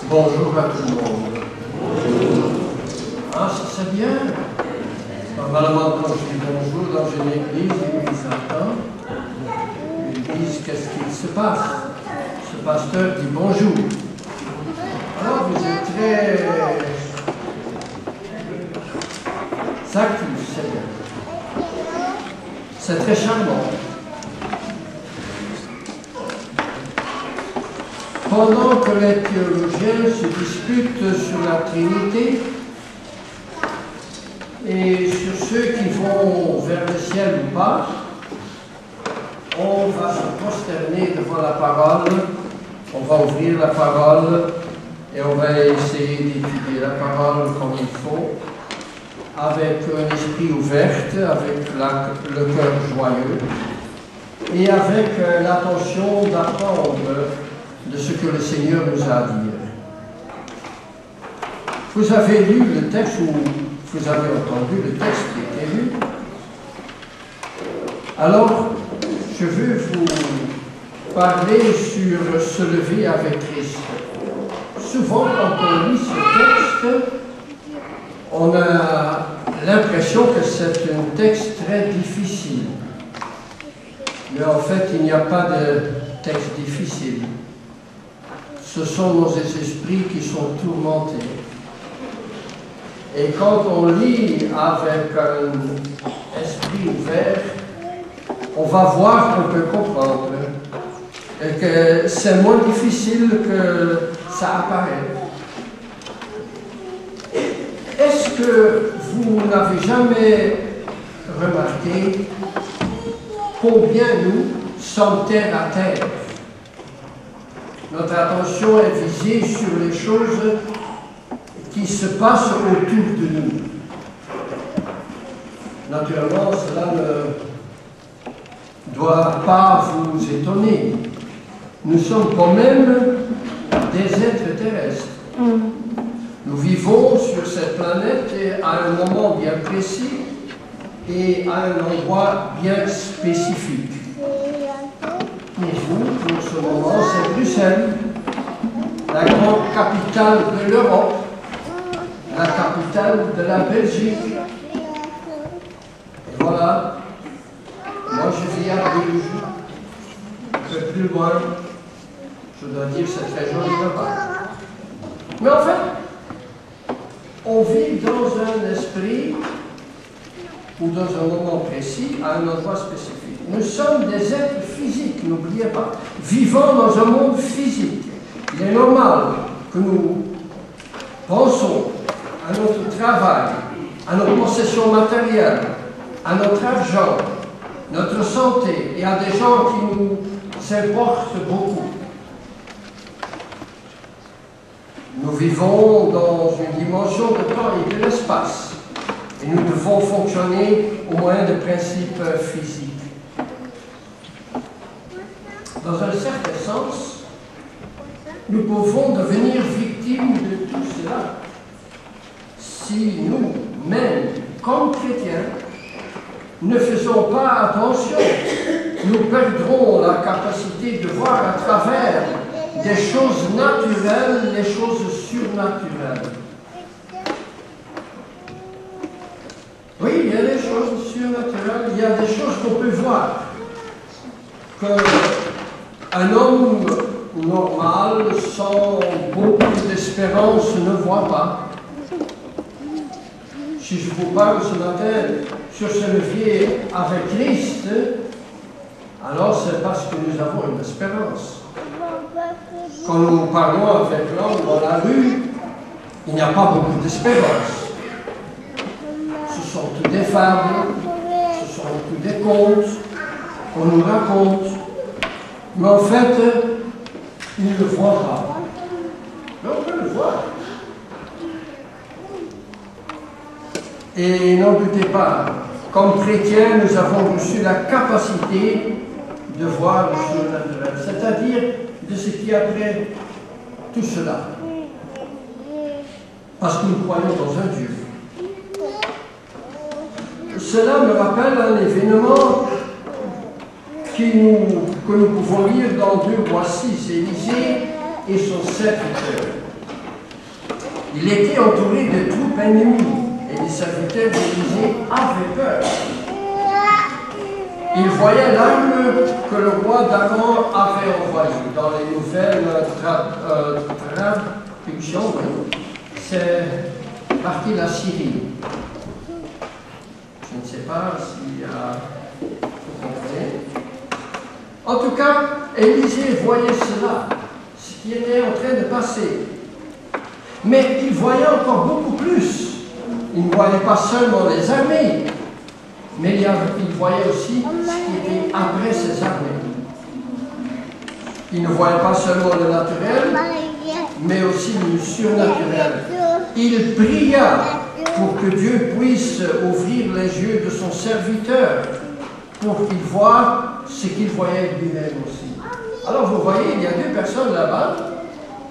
Bonjour à tout le monde. Ah, ça c'est bien. Normalement, quand je dis bonjour dans une église attend. Ils disent qu'est-ce qu'il se passe. Ce pasteur dit bonjour. Alors, vous êtes très actifs, c'est bien. C'est très charmant. Pendant que les théologiens se disputent sur la Trinité et sur ceux qui vont vers le ciel ou pas, on va se prosterner devant la parole, on va ouvrir la parole et on va essayer d'étudier la parole comme il faut, avec un esprit ouvert, avec le cœur joyeux et avec l'attention d'apprendre de ce que le Seigneur nous a à dire. Vous avez lu le texte, ou vous avez entendu le texte qui était lu. Alors, je veux vous parler sur se lever avec Christ. Souvent, quand on lit ce texte, on a l'impression que c'est un texte très difficile. Mais en fait, il n'y a pas de texte difficile. Ce sont nos esprits qui sont tourmentés. Et quand on lit avec un esprit ouvert, on va voir qu'on peut comprendre et que c'est moins difficile que ça apparaît. Est-ce que vous n'avez jamais remarqué combien nous sommes terre à terre? Notre attention est visée sur les choses qui se passent autour de nous. Naturellement, cela ne doit pas vous étonner. Nous sommes quand même des êtres terrestres. Nous vivons sur cette planète à un moment bien précis et à un endroit bien spécifique. Pour vous, pour ce moment, c'est Bruxelles, la grande capitale de l'Europe, la capitale de la Belgique. Et voilà, moi je vis à Bruges, un peu plus loin, je dois dire c'est très joli là-bas. Mais en fait, on vit dans un esprit ou dans un moment précis, à un endroit spécifique. Nous sommes des êtres physiques, n'oubliez pas, vivant dans un monde physique. Il est normal que nous pensons à notre travail, à nos possessions matérielles, à notre argent, notre santé et à des gens qui nous importent beaucoup. Nous vivons dans une dimension de temps et de l'espace. Et nous devons fonctionner au moyen de principes physiques. Dans un certain sens, nous pouvons devenir victimes de tout cela si nous-mêmes, comme chrétiens, ne faisons pas attention. Nous perdrons la capacité de voir à travers des choses naturelles, les choses surnaturelles. Oui, il y a des choses surnaturelles, il y a des choses qu'on peut voir, qu'un homme normal, sans beaucoup d'espérance, ne voit pas. Si je vous parle ce matin sur ce levier avec Christ, alors c'est parce que nous avons une espérance. Quand nous parlons avec l'homme dans la rue, il n'y a pas beaucoup d'espérance. Ce sont tous des fables, ce sont tous des contes qu'on nous raconte. Mais en fait, ils ne le voient pas. Mais on peut le voir. Et n'en doutez pas, comme chrétiens, nous avons reçu la capacité de voir le surnaturel, c'est-à-dire de ce qui est après tout cela. Parce que nous croyons dans un Dieu. Cela me rappelle un événement que nous pouvons lire dans 2 Rois 6, Élisée et son serviteur. Il était entouré de troupes ennemies et les serviteurs d'Élisée avaient peur. Il voyait l'arme que le roi d'Aram avait envoyée. Dans les nouvelles traductions, c'est parti de la Syrie. Je ne sais pas s'il y a... Vous comprenez? En tout cas, Élisée voyait cela, ce qui était en train de passer. Mais il voyait encore beaucoup plus. Il ne voyait pas seulement les armées, mais il voyait aussi ce qui était après ces armées. Il ne voyait pas seulement le naturel, mais aussi le surnaturel. Il pria pour que Dieu puisse ouvrir les yeux de son serviteur, pour qu'il voie ce qu'il voyait lui-même aussi. Alors vous voyez, il y a deux personnes là-bas.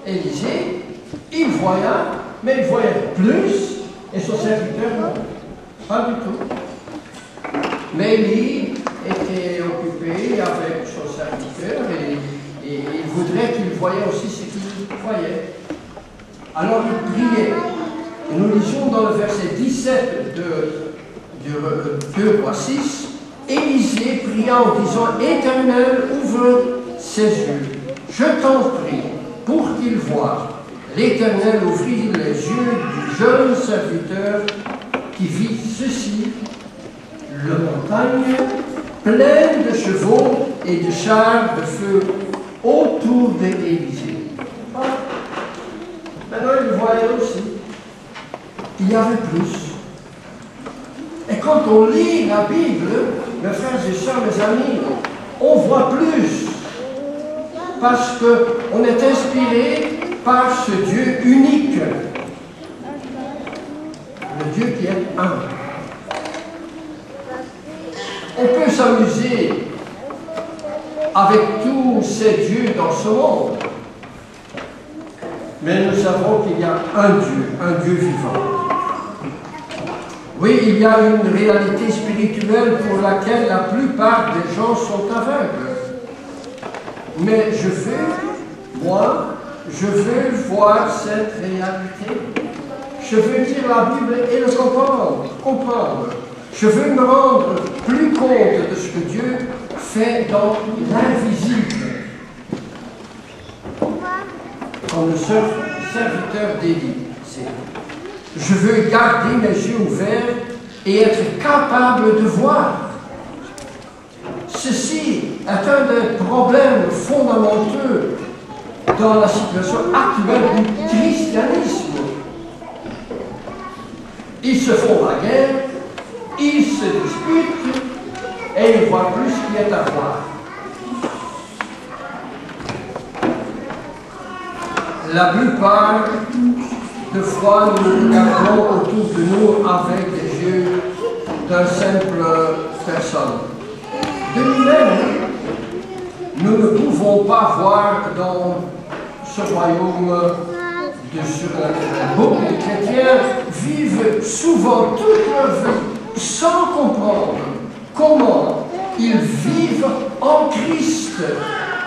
Élisée, il voyait, mais il voyait plus, et son serviteur non. Pas du tout. Mais Élie était occupé avec son serviteur et il voudrait qu'il voyait aussi ce qu'il voyait. Alors il priait. Et nous lisons dans le verset 17 de 2 Rois 6, Élisée pria en disant, Éternel, ouvre ses yeux. Je t'en prie, pour qu'il voie. L'Éternel ouvrit les yeux du jeune serviteur qui vit ceci, la montagne pleine de chevaux et de chars de feu autour d'Élisée. Maintenant, il voyait aussi. Il y avait plus. Et quand on lit la Bible, mes frères et sœurs, mes amis, on voit plus. Parce qu'on est inspiré par ce Dieu unique. Le Dieu qui est un. On peut s'amuser avec tous ces dieux dans ce monde. Mais nous savons qu'il y a un Dieu vivant. Oui, il y a une réalité spirituelle pour laquelle la plupart des gens sont aveugles. Mais je veux voir cette réalité. Je veux lire la Bible et le comprendre. Je veux me rendre plus compte de ce que Dieu fait dans l'invisible. Comme le serviteur d'Élie. Je veux garder mes yeux ouverts et être capable de voir. Ceci est un des problèmes fondamentaux dans la situation actuelle du christianisme. Ils se font la guerre, ils se disputent et ils voient plus ce qu'il y a à voir. La plupart de fois, nous regardons autour de nous avec les yeux d'une simple personne. De nous-mêmes, nous ne pouvons pas voir dans ce royaume de surnaturel. Beaucoup de chrétiens vivent souvent toute leur vie sans comprendre comment ils vivent en Christ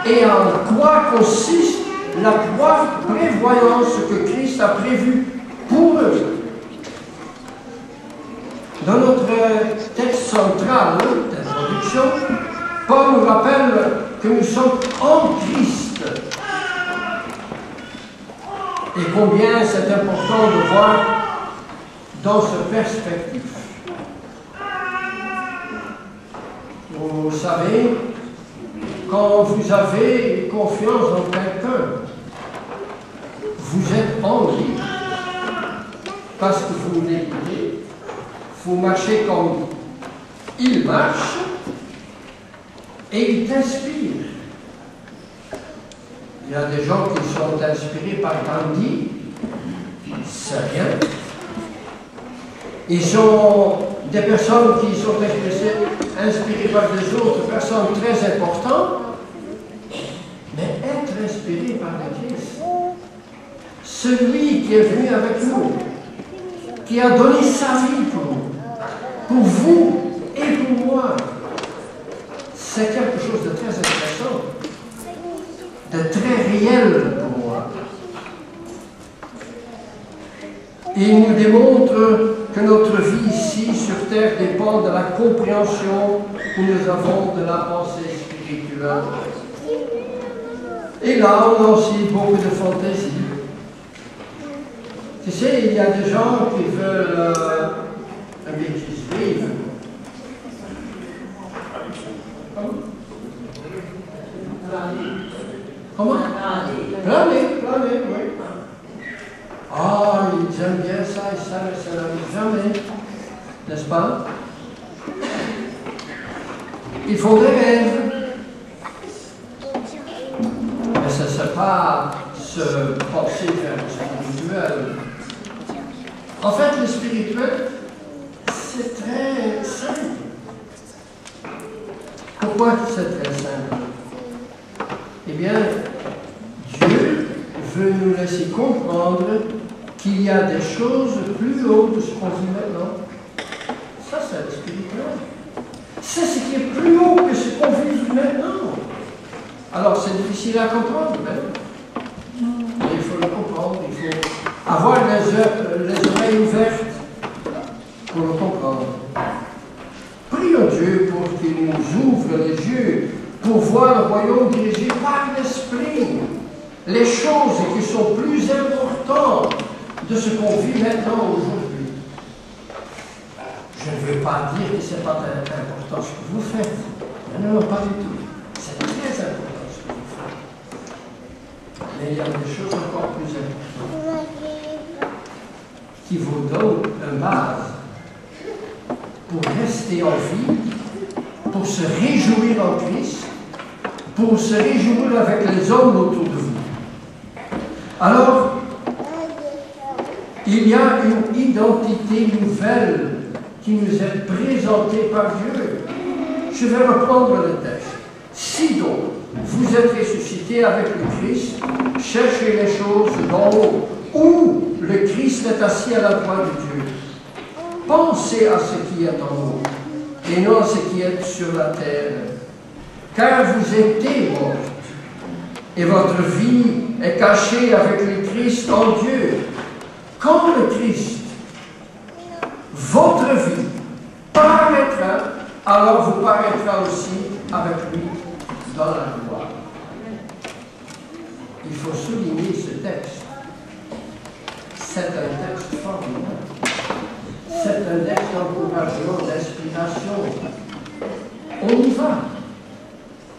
et en quoi consiste la prévoyance que Christ a prévue pour eux. Dans notre texte central d'introduction, Paul nous rappelle que nous sommes en Christ. Et combien c'est important de voir dans ce perspective. Vous savez, quand vous avez confiance en quelqu'un, vous êtes en lui. Parce que vous l'écoutez, vous marchez comme il marche, et il t'inspire. Il y a des gens qui sont inspirés par Gandhi, c'est rien. Ils sont des personnes qui sont inspirées par des autres personnes très importantes, mais être inspiré par le Christ, celui qui est venu avec nous, qui a donné sa vie pour vous et pour moi, c'est quelque chose de très intéressant, de très réel pour moi. Et il nous démontre que notre vie ici sur terre dépend de la compréhension que nous avons de la pensée spirituelle. Et là, on a aussi beaucoup de fantaisie. Tu sais, il y a des gens qui veulent qui se vivent. Comment? Planer, oui. Ah, ils aiment bien ça et ça, mais ça n'arrive jamais, n'est-ce pas? Ils font des rêves. Mais ce n'est pas se penser vers le spirituel. En fait, le spirituel, c'est très simple. Pourquoi c'est très simple? Eh bien, Dieu veut nous laisser comprendre qu'il y a des choses plus hautes que ce qu'on vit maintenant. Ça, c'est le spirituel. C'est ce qui est plus haut que ce qu'on vit maintenant. Alors, c'est difficile à comprendre, mais il faut le comprendre. Il faut avoir les oreilles ouvertes pour le comprendre. Prions Dieu pour qu'il nous ouvre les yeux pour voir le royaume dirigé par l'Esprit. Les choses qui sont plus importantes de ce qu'on vit maintenant aujourd'hui. Je ne veux pas dire que ce n'est pas important ce que vous faites. Non, pas du tout. C'est très important ce que vous faites. Mais il y a des choses encore plus importantes qui vous donnent une base pour rester en vie, pour se réjouir en Christ, pour se réjouir avec les hommes autour de vous. Alors, il y a une identité nouvelle qui nous est présentée par Dieu. Je vais reprendre le texte. Si donc vous êtes ressuscités avec le Christ, cherchez les choses d'en haut, où le Christ est assis à la droite de Dieu. Pensez à ce qui est en haut, et non à ce qui est sur la terre. Car vous étiez morts, et votre vie est cachée avec le Christ en Dieu. Quand le Christ, votre vie, paraîtra, alors vous paraîtra aussi avec lui dans la gloire. Il faut souligner ce texte. C'est un texte formidable. C'est un texte d'encouragement, d'inspiration. On y va.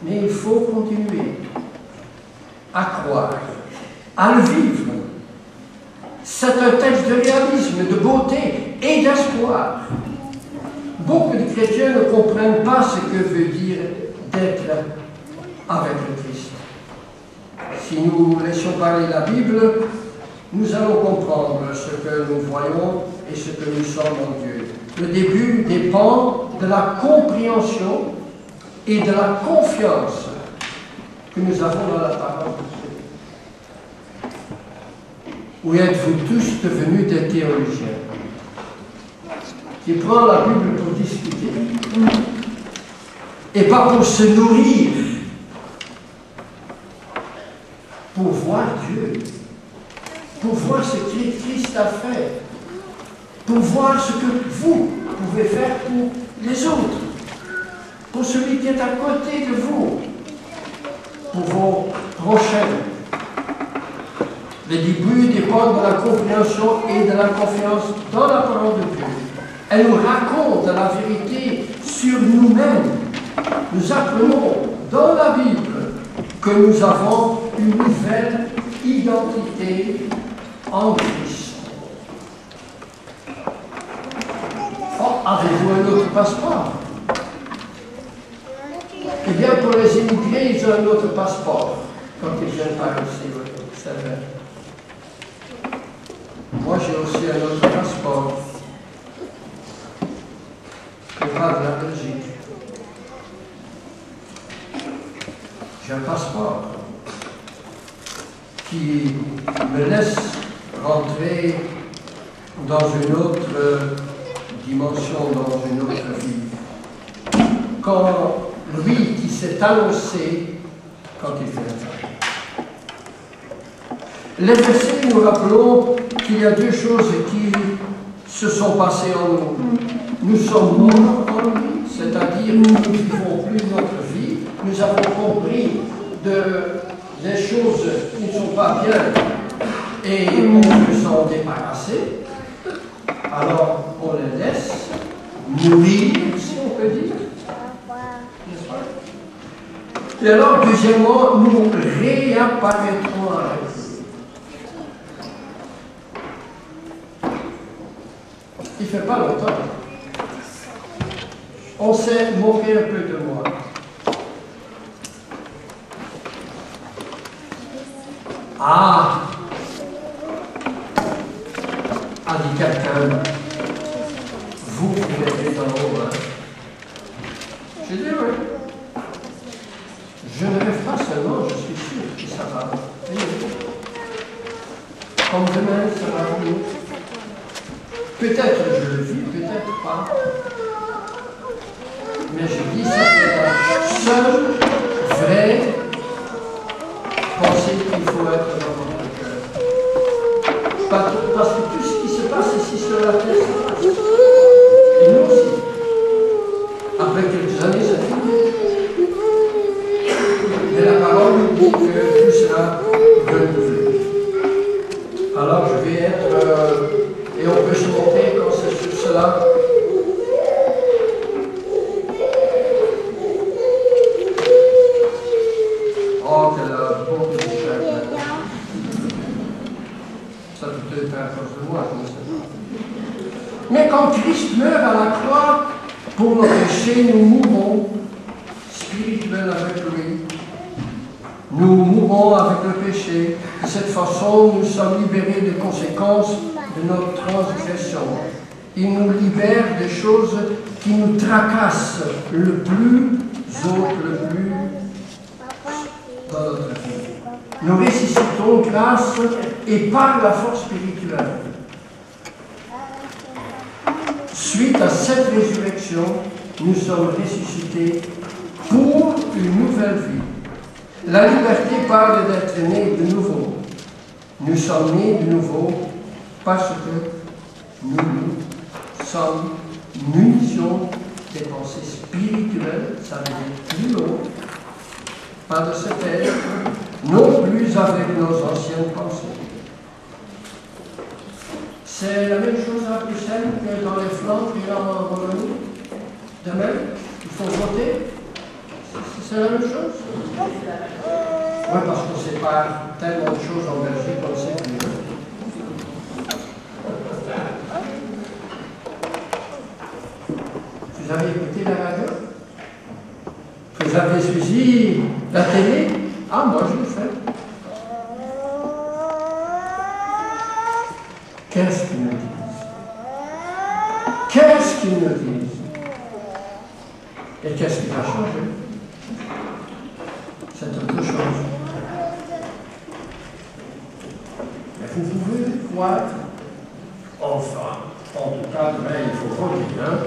Mais il faut continuer à croire, à le vivre. C'est un texte de réalisme, de beauté et d'espoir. Beaucoup de chrétiens ne comprennent pas ce que veut dire d'être avec le Christ. Si nous laissons parler la Bible, nous allons comprendre ce que nous voyons et ce que nous sommes en Dieu. Le début dépend de la compréhension et de la confiance que nous avons dans la parole de Dieu. Ou êtes-vous tous devenus des théologiens qui prennent la Bible pour discuter et pas pour se nourrir, pour voir Dieu, pour voir ce que Christ a fait, pour voir ce que vous pouvez faire pour les autres, pour celui qui est à côté de vous, pour vos prochains. Le début dépend de la compréhension et de la confiance dans la parole de Dieu. Elle nous raconte la vérité sur nous-mêmes. Nous apprenons dans la Bible que nous avons une nouvelle identité en Christ. Oh, avez-vous un autre passeport? Eh bien, pour les immigrés, ils ont un autre passeport quand ils viennent par ici. C'est vrai. Moi, j'ai aussi un autre passeport. Je parle de la Belgique. J'ai un passeport qui me laisse rentrer dans une autre dimension, dans une autre vie. Quand lui qui s'est annoncé quand il fait ça. Les versets, nous rappelons qu'il y a deux choses qui se sont passées en nous. Nous sommes morts en lui, c'est-à-dire nous ne vivons plus notre vie, nous avons compris des choses qui ne sont pas bien et on veut s'en débarrasser. Alors on les laisse mourir, si on peut dire. N'est-ce pas? Et alors, deuxièmement, nous réapparaîtrons avec eux. Il ne fait pas longtemps. On s'est moqué un peu de moi. Ah! A dit quelqu'un, vous mettez en haut, hein? J'ai dit oui. Je ne rêve pas seulement, je suis sûr que ça va venir. Comme demain, ça va venir. Peut-être je le vis, peut-être pas. Mais je dis ça, c'est la seule vraie pensée qu'il faut être dans votre cœur. Parce que tout ce qui se passe ici sur la terre se passe. Et nous aussi. Après quelques années, ça finit. Mais la parole nous dit que tout sera renouvelé. Alors je vais être... et on peut se montrer quand c'est sur cela. Oh, quelle bonne chère. Ça peut être à cause de moi, je ne sais pas. Mais quand Christ meurt à la croix, pour nos péchés, nous mourons spirituels avec lui. Nous mourons avec le péché. De cette façon, nous sommes libérés des conséquences de notre transgression. Il nous libère des choses qui nous tracassent le plus dans notre vie. Nous ressuscitons grâce et par la force spirituelle. Suite à cette résurrection, nous sommes ressuscités pour une nouvelle vie. La liberté parle d'être né de nouveau. Nous sommes nés de nouveau parce que nous sommes munitions des pensées spirituelles, ça veut dire plus haut, pas de cette ère, non plus avec nos anciennes pensées. C'est la même chose à Bruxelles que dans les Flandres et en Wallonie. De même, il faut voter. C'est la même chose? Oui, parce qu'on ne sait pas tellement de choses en Belgique, on sait plus. Vous avez écouté la radio? Vous avez suivi la télé? Ah, moi je le fais. Qu'est-ce qu'ils nous disent? Qu'est-ce qu'ils nous disent? Et qu'est-ce qui va changer? C'est autre chose. Mais vous pouvez croire, enfin, en tout cas, il faut voter, hein?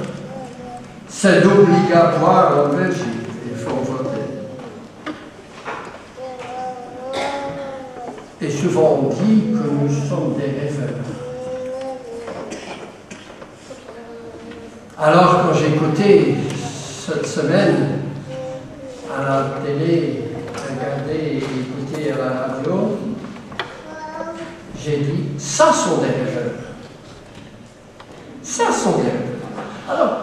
C'est obligatoire en Belgique, il faut voter. Et souvent on dit que nous sommes des rêveurs. Alors quand j'ai écouté cette semaine à la télé, regardé et écouté à la radio, j'ai dit, ça sont des rêveurs. Ça sont des rêveurs. Alors,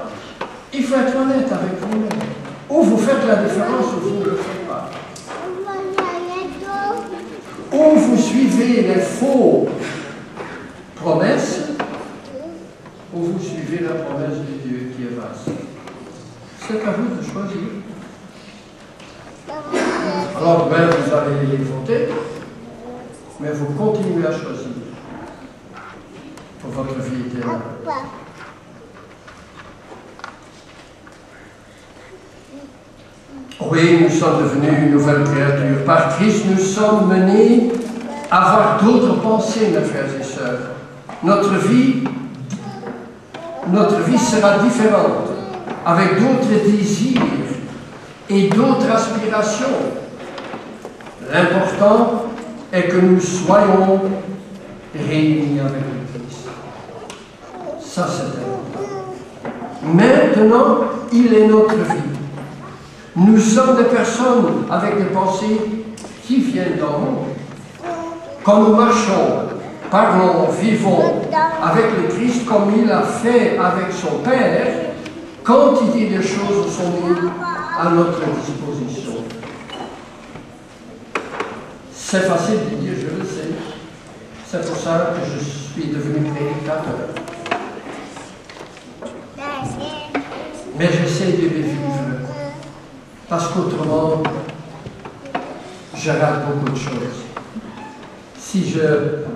il faut être honnête avec vous-même. Ou vous faites la différence ou vous ne le faites pas. Ou vous suivez les faux promesses, ou vous suivez la promesse de Dieu qui est vaste. C'est à vous de choisir. Alors même vous allez voter, mais vous continuez à choisir pour votre vie éternelle. Oui, nous sommes devenus une nouvelle créature. Par Christ, nous sommes menés à avoir d'autres pensées, mes frères et sœurs. Notre vie sera différente, avec d'autres désirs et d'autres aspirations. L'important est que nous soyons réunis avec le Christ. Ça, c'est important. Maintenant, il est notre vie. Nous sommes des personnes avec des pensées qui viennent d'en haut. Quand nous marchons, parlons, vivons avec le Christ comme il a fait avec son Père, quantité de choses sont mises à notre disposition. C'est facile de dire, je le sais. C'est pour ça que je suis devenu prédicateur. Mais j'essaie de les vivre. Parce qu'autrement, je rate beaucoup de choses. Si je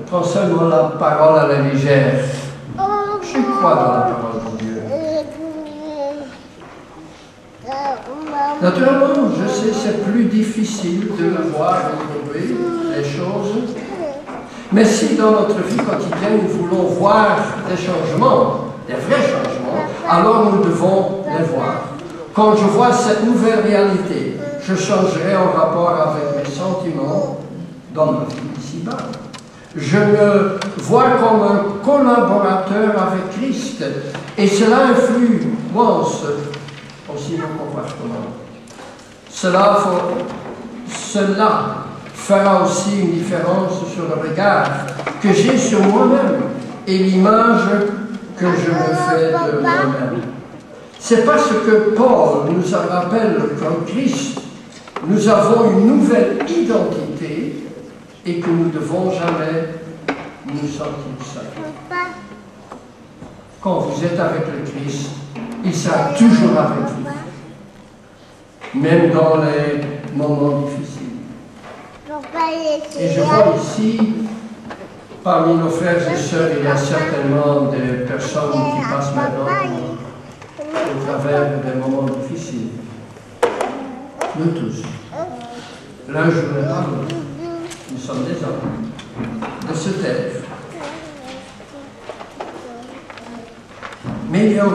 prends seulement la parole à la légère, je crois dans la parole de Dieu. Naturellement, je sais c'est plus difficile de le voir retrouver les choses. Mais si dans notre vie quotidienne nous voulons voir des changements, des vrais changements, alors nous devons les voir. Quand je vois cette nouvelle réalité, je changerai en rapport avec mes sentiments dans ma vie ici-bas. Je me vois comme un collaborateur avec Christ et cela influence aussi mon comportement. Cela fera aussi une différence sur le regard que j'ai sur moi-même et l'image que je me fais de moi-même. C'est parce que Paul nous rappelle qu'en Christ, nous avons une nouvelle identité et que nous ne devons jamais nous sentir seuls. Quand vous êtes avec le Christ, il sera toujours avec vous, même dans les moments difficiles. Et je vois ici, parmi nos frères et sœurs, il y a certainement des personnes qui passent maintenant au travers des moments difficiles. Nous tous. L'un jouera l'autre. Nous sommes des hommes. De se taire. Mais il y a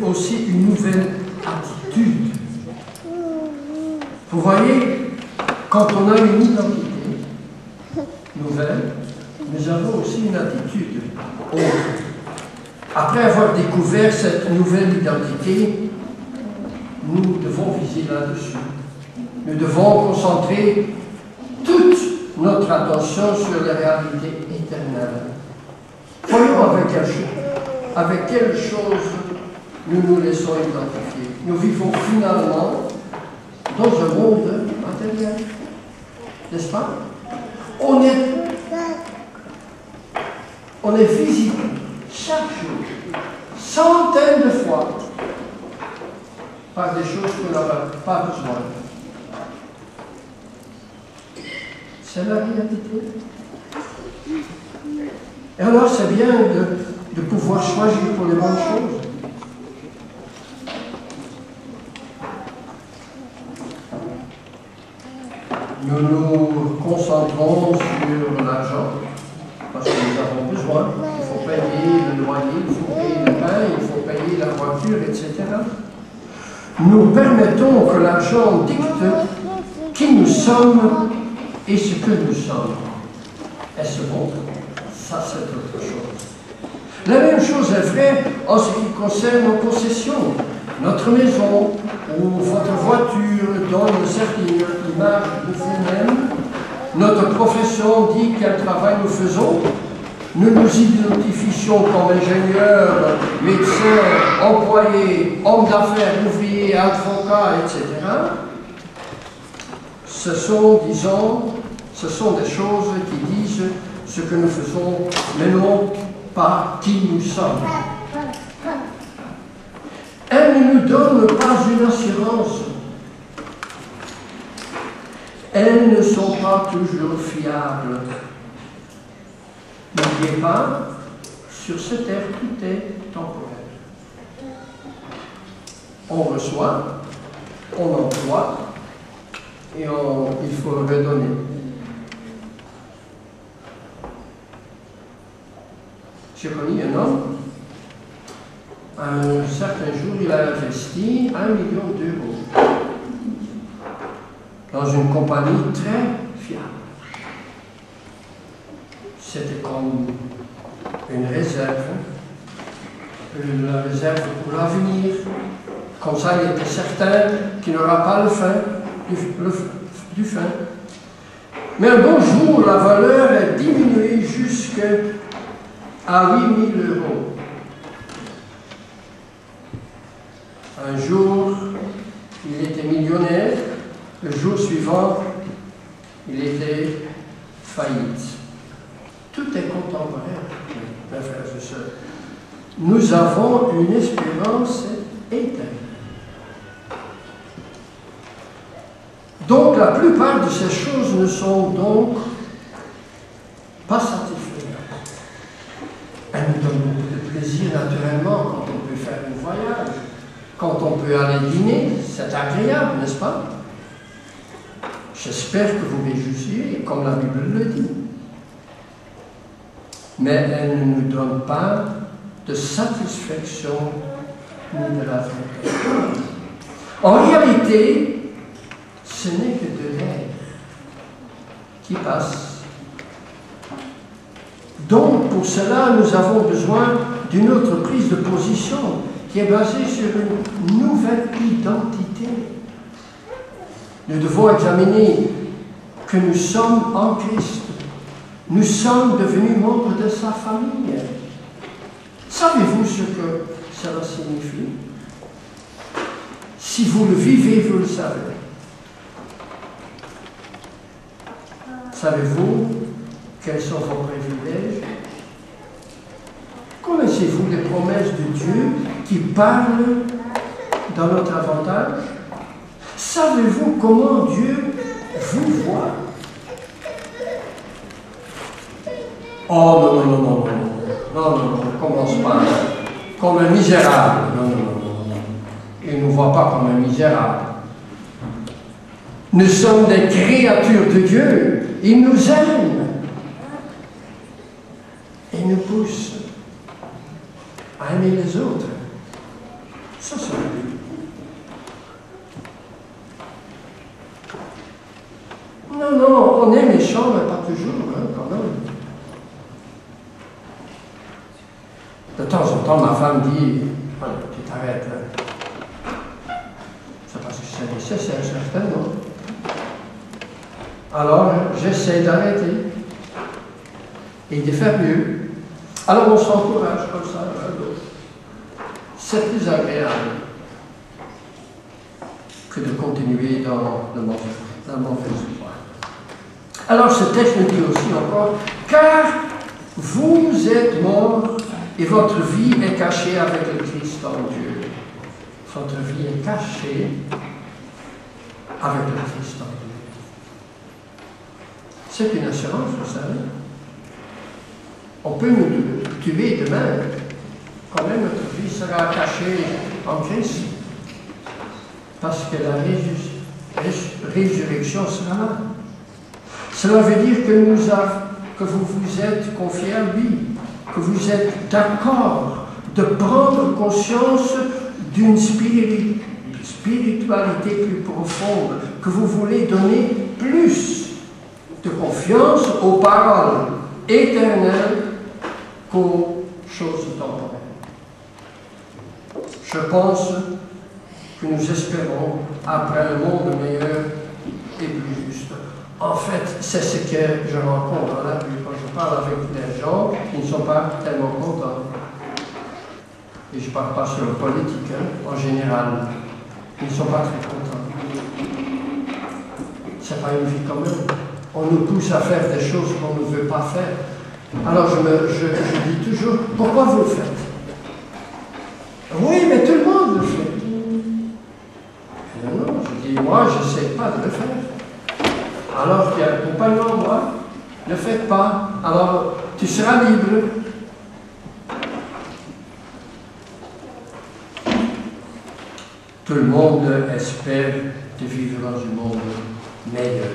aussi une nouvelle attitude. Vous voyez, quand on a une identité nouvelle, nous avons aussi une attitude autre. Après avoir découvert cette nouvelle identité, nous devons viser là-dessus. Nous devons concentrer toute notre attention sur la réalité éternelle. Voyons avec quelle chose nous nous laissons identifier. Nous vivons finalement dans un monde matériel, n'est-ce pas? On est visible chaque jour, centaines de fois, par des choses qu'on n'a pas besoin. C'est la réalité. Et alors c'est bien de pouvoir choisir pour les bonnes choses. Nous nous concentrons sur l'argent, parce que nous avons besoin. Il faut payer le loyer, il faut payer le pain, il faut payer la voiture, etc. Nous permettons que l'argent dicte qui nous sommes et ce que nous sommes. Est-ce bon? Ça, c'est autre chose. La même chose est vraie en ce qui concerne nos possessions. Notre maison ou votre voiture donne une certaine image de vous-même. Notre profession dit quel travail nous faisons. Nous nous identifions comme ingénieurs, médecins, employés, hommes d'affaires, ouvriers, avocats, etc. Ce sont, disons, des choses qui disent ce que nous faisons, mais non pas qui nous sommes. Elles ne nous donnent pas une assurance. Elles ne sont pas toujours fiables. N'oubliez pas, sur cette terre, tout est temporaire. On reçoit, on emploie, et il faut le redonner. J'ai connu un homme, un certain jour, il a investi 1 million d'euros dans une compagnie très fiable. c'était comme une réserve pour l'avenir. Comme ça, il était certain qu'il n'aura pas du fin. Mais un bon jour, la valeur est diminuée jusqu'à 8 000 euros. Un jour, il était millionnaire. Le jour suivant, il était faillite. Tout est contemporain, mes frères et sœurs. Nous avons une espérance éternelle. Donc, la plupart de ces choses ne sont donc pas satisfaisantes. Elles nous donnent beaucoup de plaisir, naturellement, quand on peut faire un voyage, quand on peut aller dîner, c'est agréable, n'est-ce pas? J'espère que vous réjouissez, comme la Bible le dit. Mais elles ne nous donnent pas de satisfaction ni de la vie. En réalité, ce n'est que de l'air qui passe. Donc, pour cela, nous avons besoin d'une autre prise de position qui est basée sur une nouvelle identité. Nous devons examiner que nous sommes en Christ. Nous sommes devenus membres de sa famille. Savez-vous ce que cela signifie? Si vous le vivez, vous le savez. Savez-vous quels sont vos privilèges? Connaissez-vous les promesses de Dieu qui parlent dans notre avantage? Savez-vous comment Dieu vous voit? Oh non, ne commence pas comme un misérable. Non. Il ne nous voit pas comme un misérable. Nous sommes des créatures de Dieu. Il nous aime. Il nous pousse à aimer les autres. Ça, c'est la Bible. Non, on est méchant, mais pas toujours, quand même. De temps en temps, ma femme dit, tu t'arrêtes. C'est parce que c'est nécessaire, certainement. Alors, j'essaie d'arrêter et de faire mieux. Alors, on s'encourage comme ça, l'un l'autre. C'est plus agréable que de continuer dans le mauvais espoir. Alors, ce texte nous dit aussi encore, car vous êtes morts et votre vie est cachée avec le Christ en Dieu. Votre vie est cachée avec le Christ en Dieu. C'est une assurance, vous savez. On peut nous tuer demain, quand même notre vie sera cachée en Christ, parce que la résurrection sera là. Cela veut dire que vous vous êtes confié à lui, que vous êtes d'accord de prendre conscience d'une spiritualité plus profonde, que vous voulez donner plus de confiance aux paroles éternelles qu'aux choses temporaires. Je pense que nous espérons après un monde meilleur et plus juste. En fait, c'est ce que je rencontre dans la rue quand je parle avec des gens qui ne sont pas tellement contents. Et je ne parle pas sur le politique, en général. Ils ne sont pas très contents. Ce n'est pas une vie commune. On nous pousse à faire des choses qu'on ne veut pas faire. Alors je dis toujours, pourquoi vous le faites? Oui, mais tout le monde le fait. Non, je dis, moi, je ne sais pas de le faire. Alors qu'il y a un compagnon, moi, ne le faites pas. Alors, tu seras libre. Tout le monde espère de vivre dans un monde meilleur.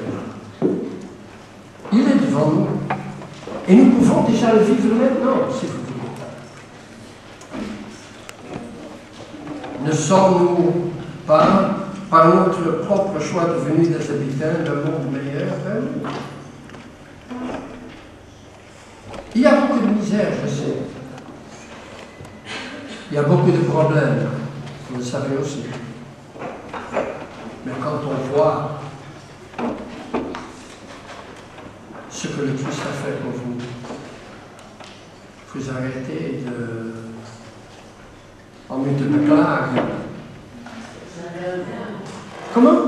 Il est devant nous. Et nous pouvons déjà le vivre maintenant, si vous voulez. Ne sommes-nous pas, par notre propre choix, devenus des habitants d'un monde meilleur? mystère, je sais. Il y a beaucoup de problèmes, vous le savez aussi. Mais quand on voit ce que le Christ a fait pour vous, vous arrêtez de, en de plague. Comment?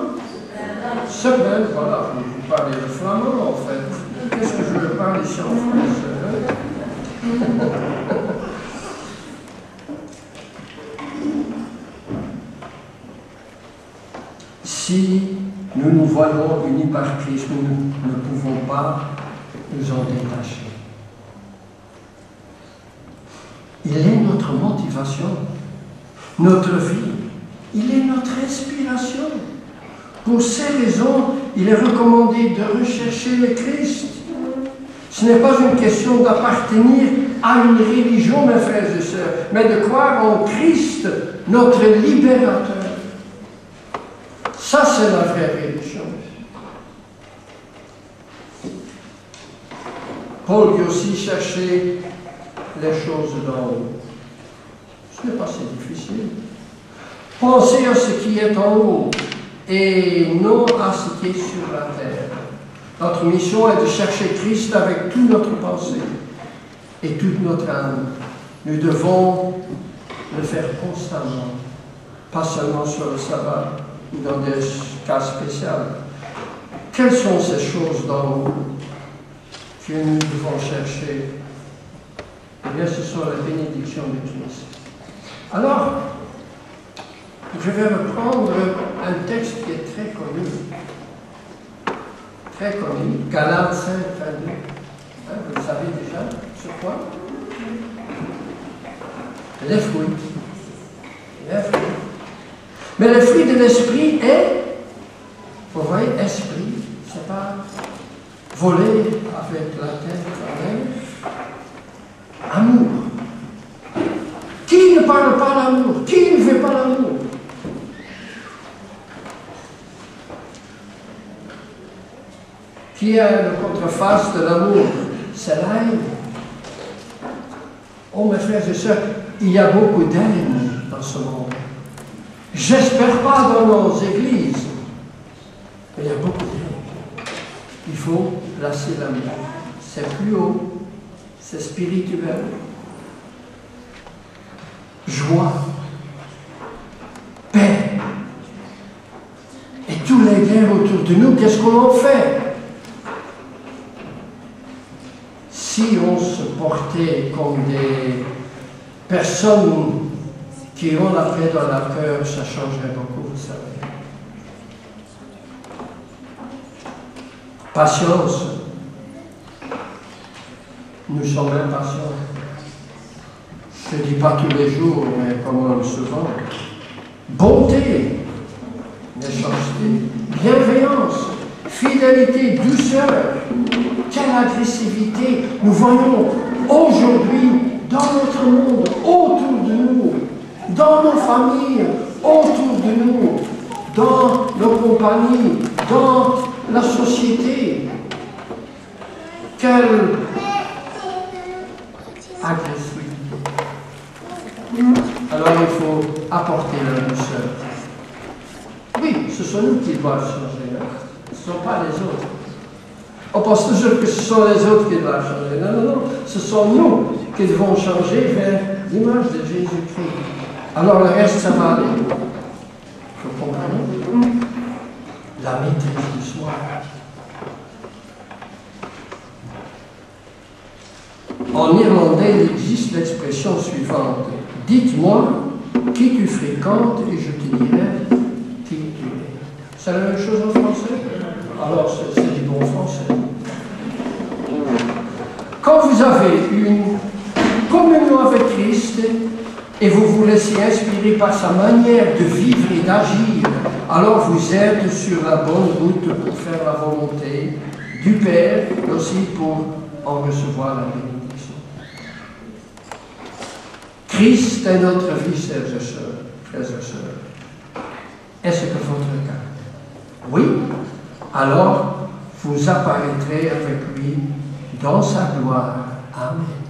Se plaindre, voilà, vous parlez le flamand en fait. Qu'est-ce que je veux parler ici en français? Si nous nous voyons unis par Christ, nous ne pouvons pas nous en détacher. Il est notre motivation, notre vie, il est notre inspiration. Pour ces raisons, il est recommandé de rechercher le Christ. Ce n'est pas une question d'appartenir à une religion, mes frères et sœurs, mais de croire en Christ, notre libérateur. Ça, c'est la vraie religion. Paul dit aussi chercher les choses d'en haut. Ce n'est pas si difficile. Pensez à ce qui est en haut et non à ce qui est sur la terre. Notre mission est de chercher Christ avec toute notre pensée et toute notre âme. Nous devons le faire constamment, pas seulement sur le sabbat ou dans des cas spéciaux. Quelles sont ces choses d'en haut que nous devons chercher? Eh bien, ce sont la bénédiction de Christ. Alors, je vais reprendre un texte qui est très connu. Très connu, Galates 5, 22. Vous le savez déjà, sur quoi? Les fruits. Les fruits. Mais le fruit de l'esprit est, vous voyez, esprit, c'est pas voler avec la tête en l'air. Amour. Qui ne parle pas l'amour? Qui ne veut pas l'amour? Qui est le contreface de l'amour? C'est la haine. Oh, mes frères et sœurs, il y a beaucoup d'haine dans ce monde. J'espère pas dans nos églises, mais il y a beaucoup d'haine. Il faut placer l'amour. C'est plus haut. C'est spirituel. Joie, paix. Et tous les guerres autour de nous, qu'est-ce qu'on en fait? Si on se portait comme des personnes qui ont la paix dans leur cœur, ça changerait beaucoup, vous savez. Patience. Nous sommes impatients. Je ne dis pas tous les jours, mais quand même souvent. Bonté, méchanceté, bienveillance, fidélité, douceur. Quelle agressivité nous voyons aujourd'hui dans notre monde, autour de nous, dans nos familles, autour de nous, dans nos compagnies, dans la société. Quelle agressivité. Alors il faut apporter la douceur. Oui, ce sont nous qui doivent changer, hein. Ce ne sont pas les autres. On pense toujours que ce sont les autres qui doivent changer. Non, non, non. Ce sont nous qui devons changer vers l'image de Jésus-Christ. Alors le reste, ça va aller. Vous comprenez? La maîtrise du soi. En irlandais, il existe l'expression suivante. Dites-moi qui tu fréquentes et je te dirai qui tu es. C'est la même chose en français? Alors, c'est du bon français. Quand vous avez une communion avec Christ et vous vous laissez inspirer par sa manière de vivre et d'agir, alors vous êtes sur la bonne route pour faire la volonté du Père et aussi pour en recevoir la bénédiction. Christ est notre vie, frères et sœurs. Est-ce que votre cas? Oui? Alors, vous apparaîtrez avec lui dans sa gloire. Amen.